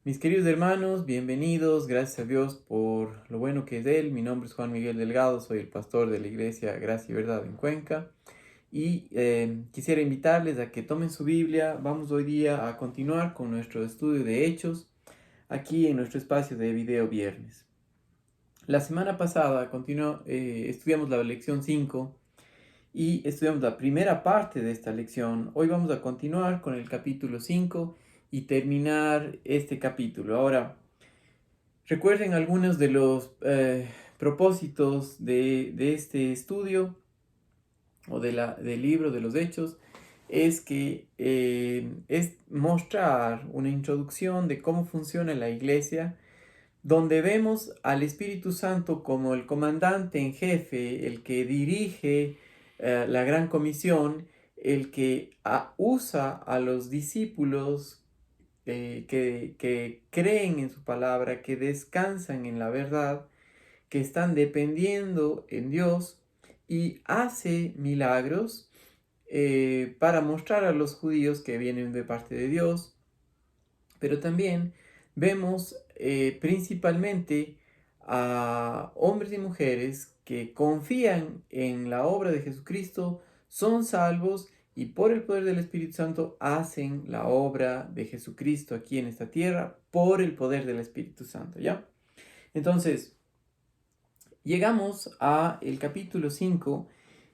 Mis queridos hermanos, bienvenidos, gracias a Dios por lo bueno que es Él. Mi nombre es Juan Miguel Delgado, soy el pastor de la iglesia Gracia y Verdad en Cuenca y quisiera invitarles a que tomen su Biblia. Vamos hoy día a continuar con nuestro estudio de Hechos aquí en nuestro espacio de video viernes. La semana pasada estudiamos la lección 5 y estudiamos la primera parte de esta lección. Hoy vamos a continuar con el capítulo 5 y terminar este capítulo. Ahora, recuerden algunos de los propósitos de este estudio o del libro de los Hechos, es que es mostrar una introducción de cómo funciona la iglesia, donde vemos al Espíritu Santo como el comandante en jefe, el que dirige la gran comisión, el que usa a los discípulos que creen en su palabra, que descansan en la verdad, que están dependiendo en Dios y hace milagros para mostrar a los judíos que vienen de parte de Dios, pero también vemos principalmente a hombres y mujeres que confían en la obra de Jesucristo, son salvos y por el poder del Espíritu Santo hacen la obra de Jesucristo aquí en esta tierra por el poder del Espíritu Santo, ¿ya? Entonces, llegamos a el capítulo 5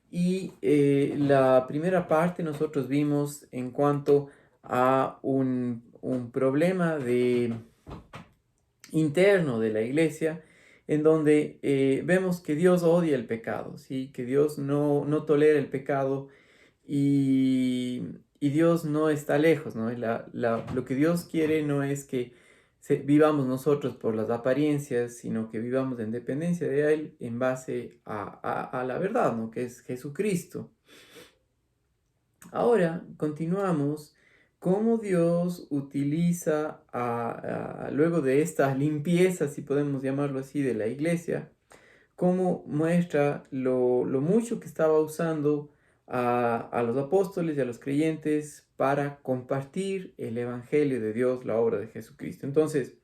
y la primera parte nosotros vimos en cuanto a un problema interno de la iglesia, en donde vemos que Dios odia el pecado, ¿sí? Que Dios no tolera el pecado y, y Dios no está lejos, ¿no? Lo que Dios quiere no es que vivamos nosotros por las apariencias, sino que vivamos en dependencia de Él en base a la verdad, ¿no? Que es Jesucristo. Ahora continuamos cómo Dios utiliza, luego de esta limpieza, si podemos llamarlo así, de la iglesia, cómo muestra lo mucho que estaba usando a los apóstoles y a los creyentes para compartir el Evangelio de Dios, la obra de Jesucristo. Entonces,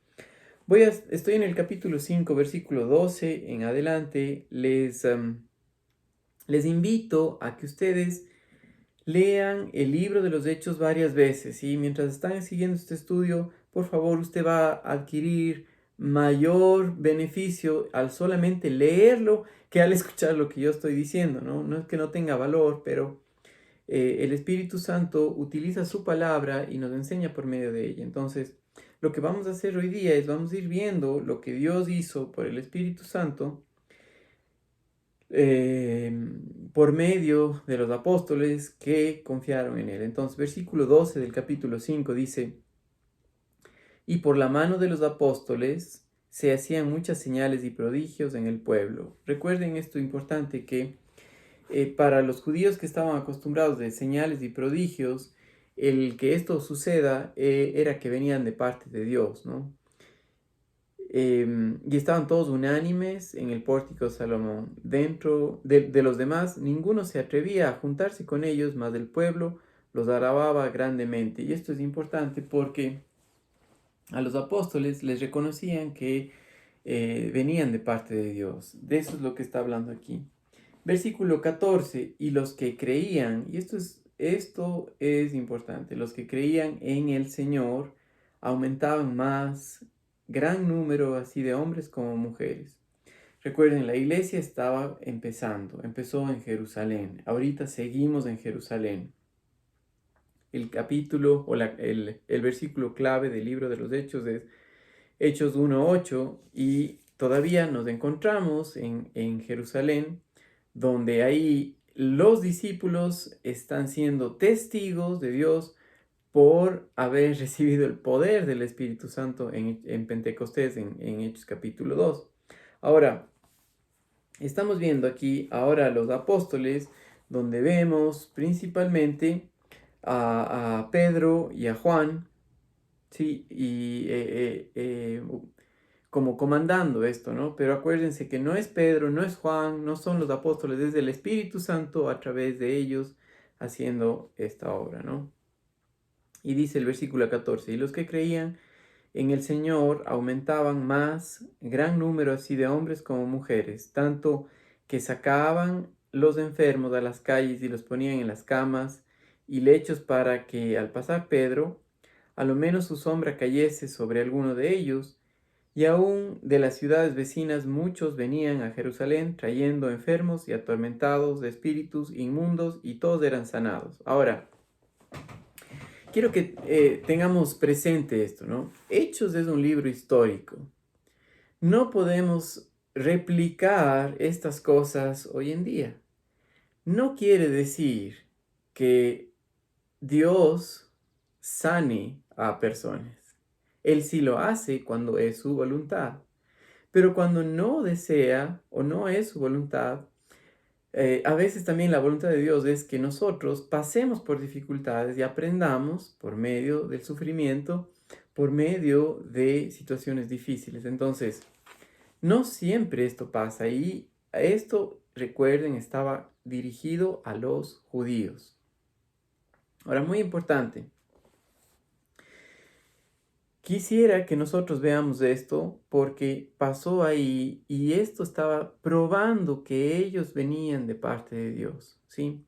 estoy en el capítulo 5, versículo 12 en adelante. Les invito a que ustedes lean el libro de los Hechos varias veces, y mientras están siguiendo este estudio, por favor, usted va a adquirir mayor beneficio al solamente leerlo que al escuchar lo que yo estoy diciendo, ¿no? No es que no tenga valor, pero el Espíritu Santo utiliza su palabra y nos enseña por medio de ella. Entonces, lo que vamos a hacer hoy día es vamos a ir viendo lo que Dios hizo por el Espíritu Santo eh, por medio de los apóstoles que confiaron en él. Entonces, versículo 12 del capítulo 5 dice, y por la mano de los apóstoles se hacían muchas señales y prodigios en el pueblo. Recuerden esto importante que para los judíos que estaban acostumbrados de señales y prodigios, el que esto suceda era que venían de parte de Dios, ¿no? Y estaban todos unánimes en el pórtico de Salomón. Dentro de los demás, ninguno se atrevía a juntarse con ellos, mas el pueblo los alababa grandemente. Y esto es importante porque a los apóstoles les reconocían que venían de parte de Dios. De eso es lo que está hablando aquí. Versículo 14, y los que creían, y esto es importante, los que creían en el Señor aumentaban más, gran número así de hombres como mujeres. Recuerden, la iglesia estaba empezó en Jerusalén, ahorita seguimos en Jerusalén. El capítulo o el versículo clave del libro de los Hechos es Hechos 1:8 y todavía nos encontramos en Jerusalén, donde ahí los discípulos están siendo testigos de Dios por haber recibido el poder del Espíritu Santo en Pentecostés, en Hechos capítulo 2. Ahora, estamos viendo aquí ahora los apóstoles, donde vemos principalmente a Pedro y a Juan, ¿sí? Y como comandando esto, ¿no? Pero acuérdense que no es Pedro, no es Juan, no son los apóstoles, es el Espíritu Santo a través de ellos haciendo esta obra, ¿no? Y dice el versículo 14, y los que creían en el Señor aumentaban más gran número así de hombres como mujeres, tanto que sacaban los enfermos a las calles y los ponían en las camas y lechos para que al pasar Pedro, a lo menos su sombra cayese sobre alguno de ellos, y aún de las ciudades vecinas muchos venían a Jerusalén trayendo enfermos y atormentados de espíritus inmundos, y todos eran sanados. Ahora, quiero que tengamos presente esto, ¿no? Hechos es un libro histórico. No podemos replicar estas cosas hoy en día. No quiere decir que Dios sane a personas. Él sí lo hace cuando es su voluntad. Pero cuando no desea o no es su voluntad, a veces también la voluntad de Dios es que nosotros pasemos por dificultades y aprendamos por medio del sufrimiento, por medio de situaciones difíciles. Entonces, no siempre esto pasa, y esto, recuerden, estaba dirigido a los judíos. Ahora, muy importante, quisiera que nosotros veamos esto porque pasó ahí y esto estaba probando que ellos venían de parte de Dios, ¿sí?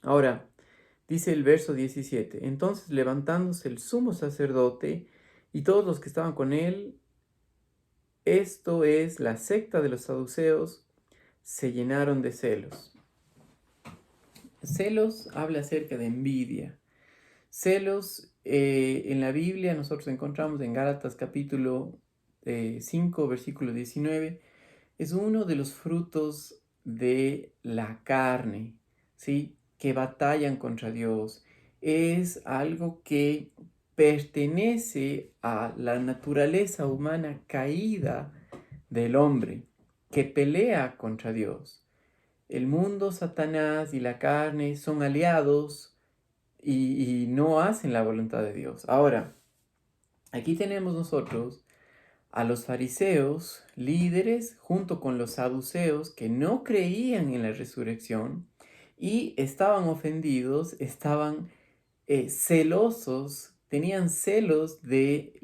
Ahora, dice el verso 17, entonces levantándose el sumo sacerdote y todos los que estaban con él, esto es la secta de los saduceos, se llenaron de celos. Celos habla acerca de envidia. Celos, en la Biblia nosotros encontramos en Gálatas capítulo 5, versículo 19, es uno de los frutos de la carne, ¿sí? Que batallan contra Dios. Es algo que pertenece a la naturaleza humana caída del hombre, que pelea contra Dios. El mundo, Satanás y la carne son aliados y no hacen la voluntad de Dios. Ahora, aquí tenemos nosotros a los fariseos, líderes, junto con los saduceos que no creían en la resurrección y estaban ofendidos, estaban celosos, tenían celos de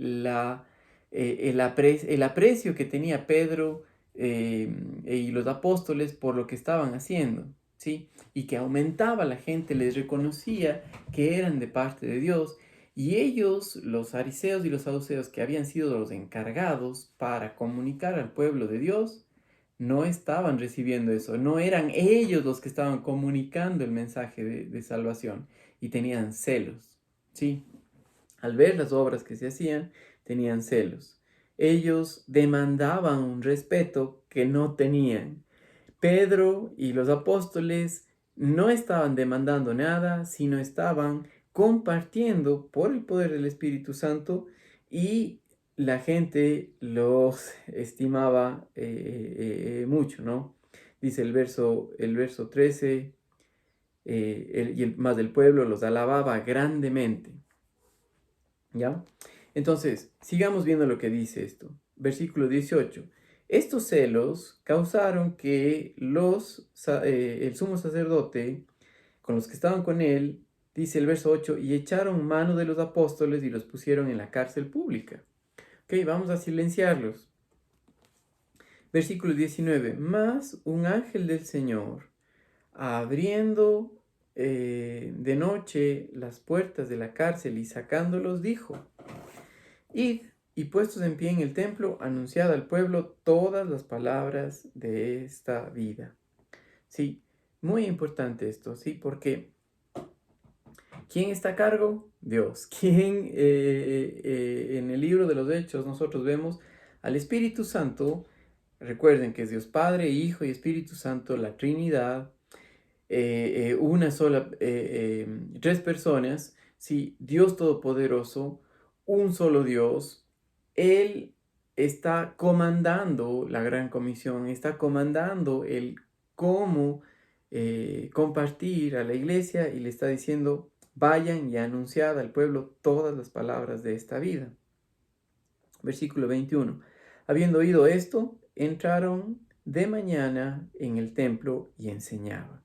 el aprecio que tenía Pedro y los apóstoles por lo que estaban haciendo, ¿sí? Y que aumentaba la gente, les reconocía que eran de parte de Dios. Y ellos, los fariseos y los saduceos, que habían sido los encargados para comunicar al pueblo de Dios, no estaban recibiendo eso, no eran ellos los que estaban comunicando el mensaje de salvación, y tenían celos, ¿sí? Al ver las obras que se hacían, tenían celos. Ellos demandaban un respeto que no tenían. Pedro y los apóstoles no estaban demandando nada, sino estaban compartiendo por el poder del Espíritu Santo, y la gente los estimaba mucho, ¿no? Dice el verso 13, más del pueblo los alababa grandemente, ¿ya? Entonces, sigamos viendo lo que dice esto. Versículo 18. Estos celos causaron que el sumo sacerdote, con los que estaban con él, dice el verso 8, y echaron mano de los apóstoles y los pusieron en la cárcel pública. Ok, vamos a silenciarlos. Versículo 19. Mas un ángel del Señor, abriendo de noche las puertas de la cárcel y sacándolos, dijo: Id, y puestos en pie en el templo, anunciad al pueblo todas las palabras de esta vida. Sí, muy importante esto, ¿sí? Porque ¿quién está a cargo? Dios. ¿Quién? En el libro de los Hechos nosotros vemos al Espíritu Santo. Recuerden que es Dios Padre, Hijo y Espíritu Santo, la Trinidad, una sola, tres personas, ¿sí? Dios Todopoderoso, un solo Dios. Él está comandando la gran comisión, está comandando el cómo compartir a la iglesia, y le está diciendo: vayan y anunciad al pueblo todas las palabras de esta vida. Versículo 21. Habiendo oído esto, entraron de mañana en el templo y enseñaban.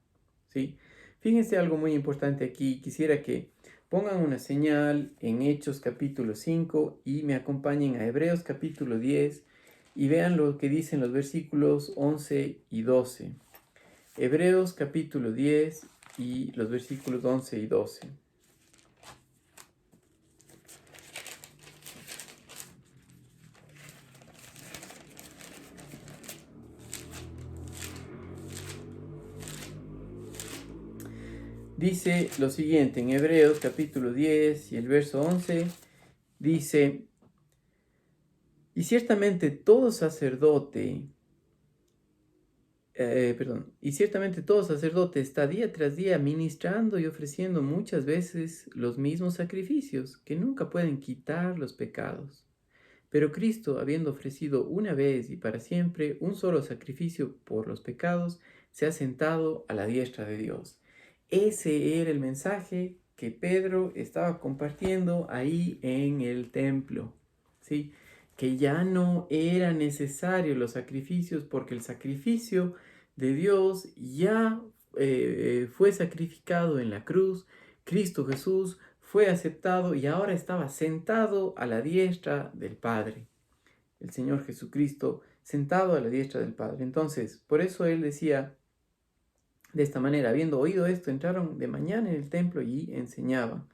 ¿Sí? Fíjense algo muy importante aquí. Quisiera que pongan una señal en Hechos capítulo 5 y me acompañen a Hebreos capítulo 10 y vean lo que dicen los versículos 11 y 12. Hebreos capítulo 10 y los versículos 11 y 12. Dice lo siguiente en Hebreos capítulo 10 y el verso 11, dice, y ciertamente todo sacerdote, y ciertamente todo sacerdote está día tras día ministrando y ofreciendo muchas veces los mismos sacrificios que nunca pueden quitar los pecados. Pero Cristo, habiendo ofrecido una vez y para siempre un solo sacrificio por los pecados, se ha sentado a la diestra de Dios. Ese era el mensaje que Pedro estaba compartiendo ahí en el templo, ¿sí? Que ya no era necesario los sacrificios porque el sacrificio de Dios ya fue sacrificado en la cruz. Cristo Jesús fue aceptado y ahora estaba sentado a la diestra del Padre. El Señor Jesucristo sentado a la diestra del Padre. Entonces, por eso él decía de esta manera, habiendo oído esto, entraron de mañana en el templo y enseñaban.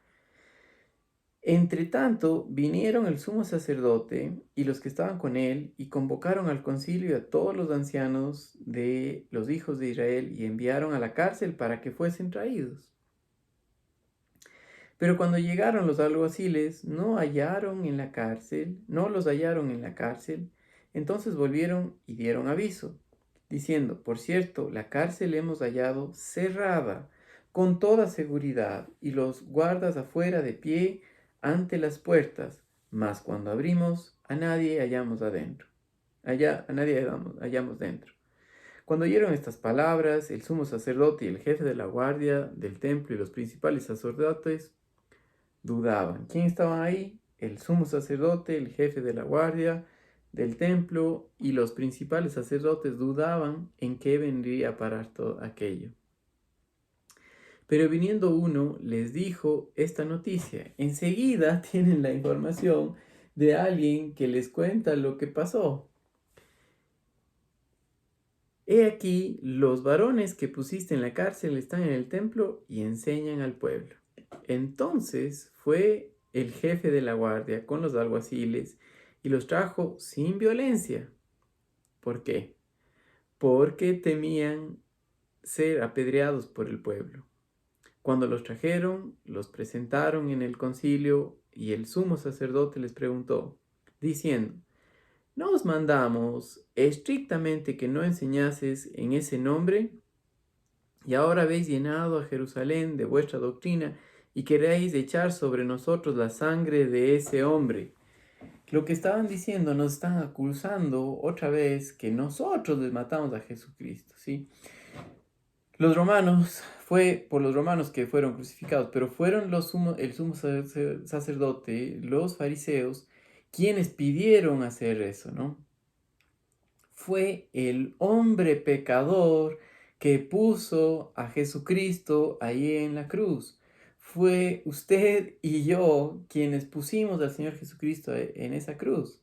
Entre tanto, vinieron el sumo sacerdote y los que estaban con él y convocaron al concilio a todos los ancianos de los hijos de Israel y enviaron a la cárcel para que fuesen traídos. Pero cuando llegaron los alguaciles, no los hallaron en la cárcel, entonces volvieron y dieron aviso, diciendo, por cierto, la cárcel hemos hallado cerrada, con toda seguridad, y los guardas afuera de pie ante las puertas, mas cuando abrimos, a nadie hallamos adentro. A nadie hallamos dentro. Cuando oyeron estas palabras, el sumo sacerdote y el jefe de la guardia del templo y los principales sacerdotes dudaban. ¿Quién estaban ahí? El sumo sacerdote, el jefe de la guardia del templo y los principales sacerdotes dudaban en qué vendría a parar todo aquello. Pero viniendo uno les dijo esta noticia. Enseguida tienen la información de alguien que les cuenta lo que pasó. He aquí, los varones que pusiste en la cárcel están en el templo y enseñan al pueblo. Entonces fue el jefe de la guardia con los alguaciles y los trajo sin violencia. ¿Por qué? Porque temían ser apedreados por el pueblo. Cuando los trajeron, los presentaron en el concilio y el sumo sacerdote les preguntó, diciendo, ¿no os mandamos estrictamente que no enseñases en ese nombre? Y ahora habéis llenado a Jerusalén de vuestra doctrina y queréis echar sobre nosotros la sangre de ese hombre. Lo que estaban diciendo, nos están acusando otra vez que nosotros les matamos a Jesucristo, ¿sí? Los romanos, fue por los romanos que fueron crucificados, pero fueron el sumo sacerdote, los fariseos, quienes pidieron hacer eso, ¿no? Fue el hombre pecador que puso a Jesucristo ahí en la cruz. Fue usted y yo quienes pusimos al Señor Jesucristo en esa cruz.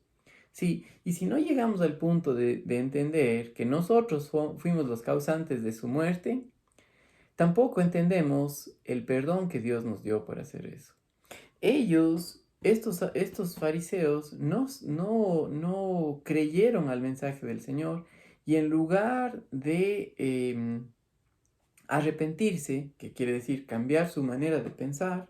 Sí, y si no llegamos al punto de entender que nosotros fuimos los causantes de su muerte, tampoco entendemos el perdón que Dios nos dio por hacer eso. Estos fariseos, no creyeron al mensaje del Señor y en lugar de arrepentirse, que quiere decir cambiar su manera de pensar,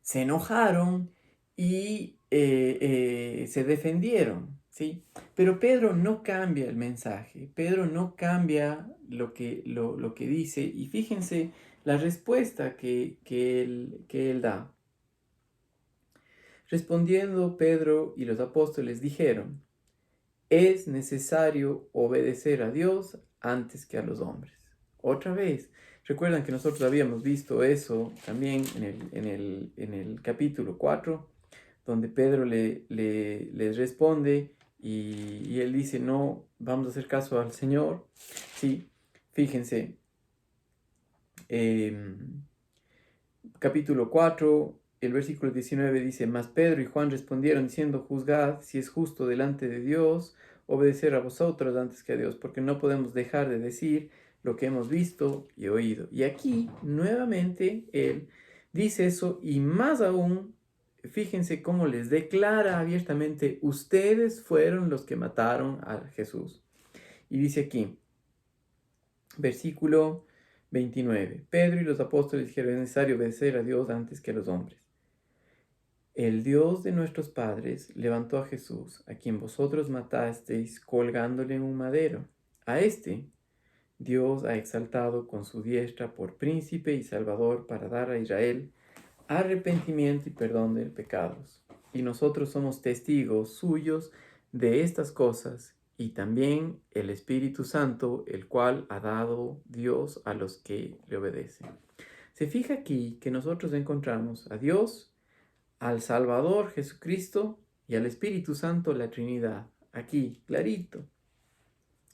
se enojaron y se defendieron, ¿sí? Pero Pedro no cambia el mensaje, Pedro no cambia lo que dice y fíjense la respuesta que él da. Respondiendo Pedro y los apóstoles dijeron, es necesario obedecer a Dios antes que a los hombres. Otra vez, recuerdan que nosotros habíamos visto eso también en el capítulo 4, donde Pedro les responde y él dice, no, vamos a hacer caso al Señor. Sí, fíjense, capítulo 4, el versículo 19 dice, mas Pedro y Juan respondieron diciendo, juzgad si es justo delante de Dios obedecer a vosotros antes que a Dios, porque no podemos dejar de decir lo que hemos visto y oído. Y aquí nuevamente él dice eso y más aún, fíjense cómo les declara abiertamente, ustedes fueron los que mataron a Jesús. Y dice aquí, versículo 29. Pedro y los apóstoles dijeron, es necesario obedecer a Dios antes que a los hombres. El Dios de nuestros padres levantó a Jesús, a quien vosotros matasteis colgándole en un madero. A este Dios ha exaltado con su diestra por príncipe y salvador para dar a Israel arrepentimiento y perdón de pecados. Y nosotros somos testigos suyos de estas cosas y también el Espíritu Santo, el cual ha dado Dios a los que le obedecen. Se fija aquí que nosotros encontramos a Dios, al Salvador Jesucristo y al Espíritu Santo, la Trinidad. Aquí, clarito.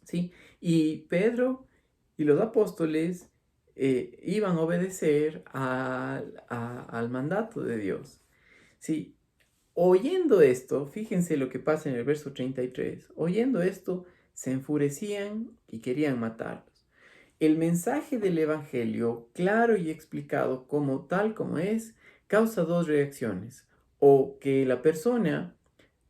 ¿Sí? Y Pedro y los apóstoles iban a obedecer al mandato de Dios. ¿Sí? Oyendo esto, fíjense lo que pasa en el verso 33. Oyendo esto, se enfurecían y querían matarlos. El mensaje del Evangelio, claro y explicado como tal como es, causa dos reacciones. O que la persona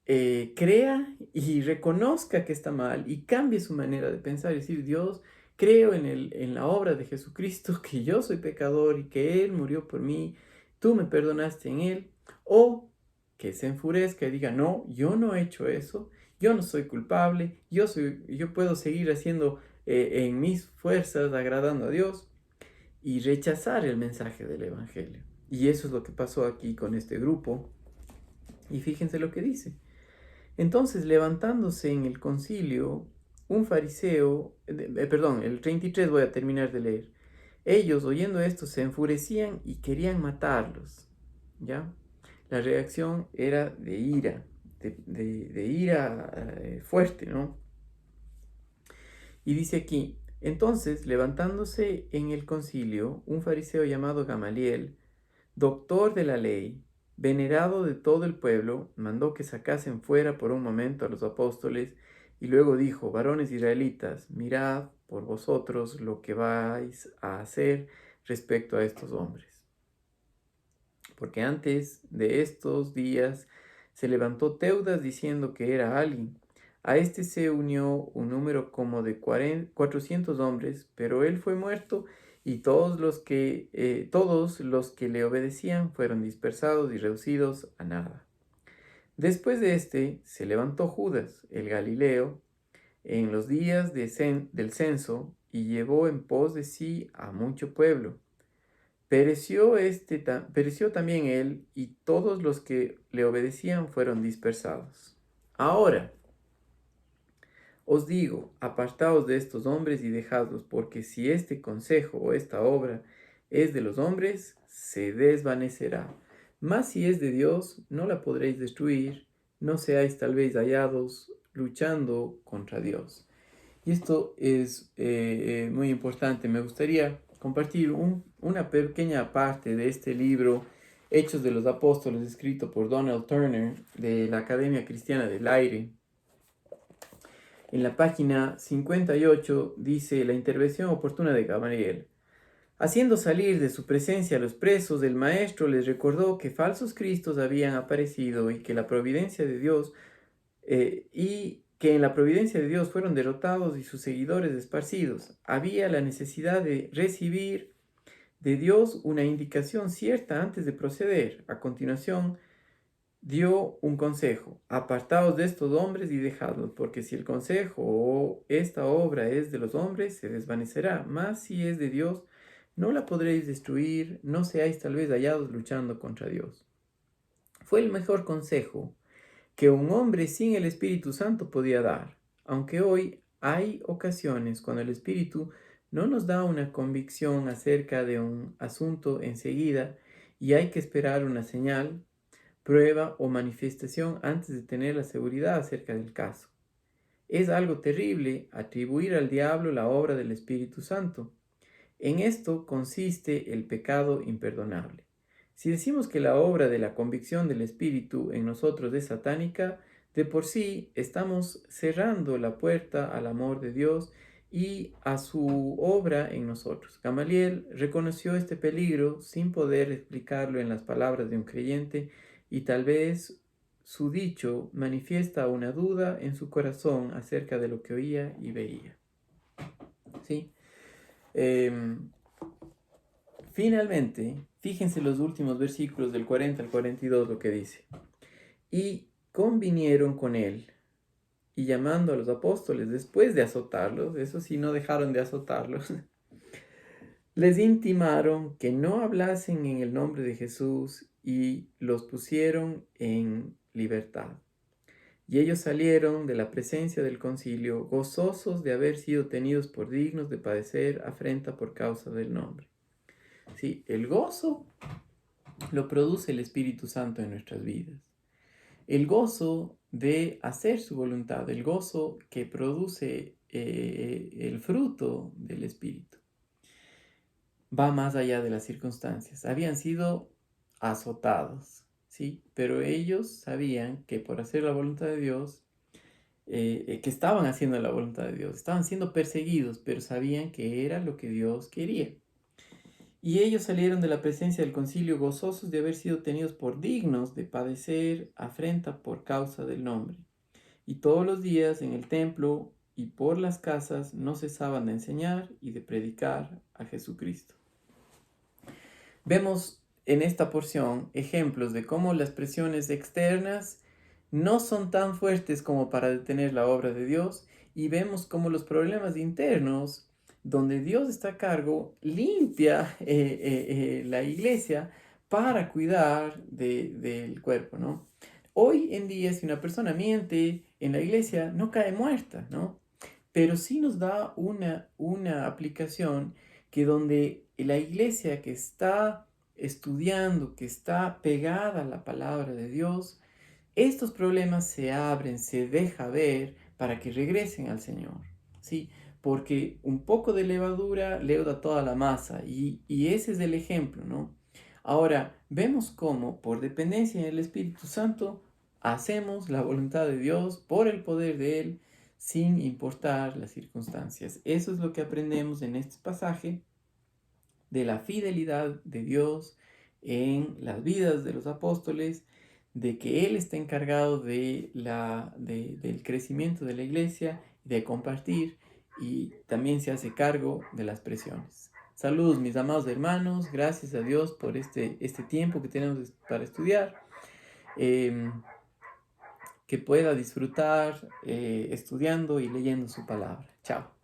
crea y reconozca que está mal y cambie su manera de pensar y decir, Dios, creo en la obra de Jesucristo, que yo soy pecador y que Él murió por mí, tú me perdonaste en Él, o que se enfurezca y diga, no, yo no he hecho eso, yo no soy culpable, yo puedo seguir haciendo en mis fuerzas agradando a Dios y rechazar el mensaje del Evangelio. Y eso es lo que pasó aquí con este grupo. Y fíjense lo que dice. Entonces, levantándose en el concilio, un fariseo, perdón, el 33 voy a terminar de leer. Ellos, oyendo esto, se enfurecían y querían matarlos. ¿Ya? La reacción era de ira, de ira fuerte, ¿no? Y dice aquí, entonces, levantándose en el concilio, un fariseo llamado Gamaliel, doctor de la ley, venerado de todo el pueblo, mandó que sacasen fuera por un momento a los apóstoles y luego dijo, varones israelitas, mirad por vosotros lo que vais a hacer respecto a estos hombres. Porque antes de estos días se levantó Teudas diciendo que era alguien. A este se unió un número como de 400 hombres, pero él fue muerto y todos los que le obedecían fueron dispersados y reducidos a nada. Después de este se levantó Judas, el Galileo, en los días del censo y llevó en pos de sí a mucho pueblo. Pereció también él y todos los que le obedecían fueron dispersados. Ahora, os digo, apartaos de estos hombres y dejadlos, porque si este consejo o esta obra es de los hombres, se desvanecerá. Mas si es de Dios, no la podréis destruir, no seáis tal vez hallados luchando contra Dios. Y esto es muy importante. Me gustaría compartir una pequeña parte de este libro, Hechos de los Apóstoles, escrito por Donald Turner, de la Academia Cristiana del Aire. En la página 58 dice la intervención oportuna de Gamaliel. Haciendo salir de su presencia a los presos, el maestro les recordó que falsos cristos habían aparecido y que la providencia de Dios y que en la providencia de Dios fueron derrotados y sus seguidores esparcidos. Había la necesidad de recibir de Dios una indicación cierta antes de proceder. A continuación, dio un consejo: apartaos de estos hombres y dejadlos, porque si el consejo o esta obra es de los hombres, se desvanecerá, mas si es de Dios, no la podréis destruir, no seáis tal vez hallados luchando contra Dios. Fue el mejor consejo que un hombre sin el Espíritu Santo podía dar, aunque hoy hay ocasiones cuando el Espíritu no nos da una convicción acerca de un asunto enseguida y hay que esperar una señal, prueba o manifestación antes de tener la seguridad acerca del caso. Es algo terrible atribuir al diablo la obra del Espíritu Santo. En esto consiste el pecado imperdonable. Si decimos que la obra de la convicción del Espíritu en nosotros es satánica, de por sí estamos cerrando la puerta al amor de Dios y a su obra en nosotros. Gamaliel reconoció este peligro sin poder explicarlo en las palabras de un creyente y tal vez su dicho manifiesta una duda en su corazón acerca de lo que oía y veía. ¿Sí? Em, Finalmente, fíjense los últimos versículos del 40 al 42 lo que dice. Y convinieron con él, y llamando a los apóstoles después de azotarlos, eso sí, no dejaron de azotarlos, les intimaron que no hablasen en el nombre de Jesús y los pusieron en libertad. Y ellos salieron de la presencia del concilio gozosos de haber sido tenidos por dignos de padecer afrenta por causa del nombre. Sí, el gozo lo produce el Espíritu Santo en nuestras vidas. El gozo de hacer su voluntad, el gozo que produce el fruto del Espíritu, va más allá de las circunstancias. Habían sido azotados, ¿sí? Pero ellos sabían que por hacer la voluntad de Dios, que estaban haciendo la voluntad de Dios, estaban siendo perseguidos, pero sabían que era lo que Dios quería. Y ellos salieron de la presencia del concilio gozosos de haber sido tenidos por dignos de padecer afrenta por causa del nombre. Y todos los días en el templo y por las casas no cesaban de enseñar y de predicar a Jesucristo. Vemos en esta porción ejemplos de cómo las presiones externas no son tan fuertes como para detener la obra de Dios y vemos cómo los problemas internos donde Dios está a cargo limpia la iglesia para cuidar del cuerpo, ¿no? Hoy en día si una persona miente en la iglesia no cae muerta, ¿no? Pero sí nos da una aplicación que donde la iglesia que está estudiando, que está pegada a la palabra de Dios, estos problemas se abren, se deja ver para que regresen al Señor, ¿sí? Porque un poco de levadura leuda toda la masa y ese es el ejemplo, ¿no? Ahora, vemos cómo por dependencia del Espíritu Santo hacemos la voluntad de Dios por el poder de Él sin importar las circunstancias. Eso es lo que aprendemos en este pasaje de la fidelidad de Dios en las vidas de los apóstoles, de que Él está encargado del crecimiento de la iglesia, de compartir y también se hace cargo de las presiones. Saludos mis amados hermanos, gracias a Dios por este tiempo que tenemos para estudiar, que pueda disfrutar estudiando y leyendo su palabra. Chao.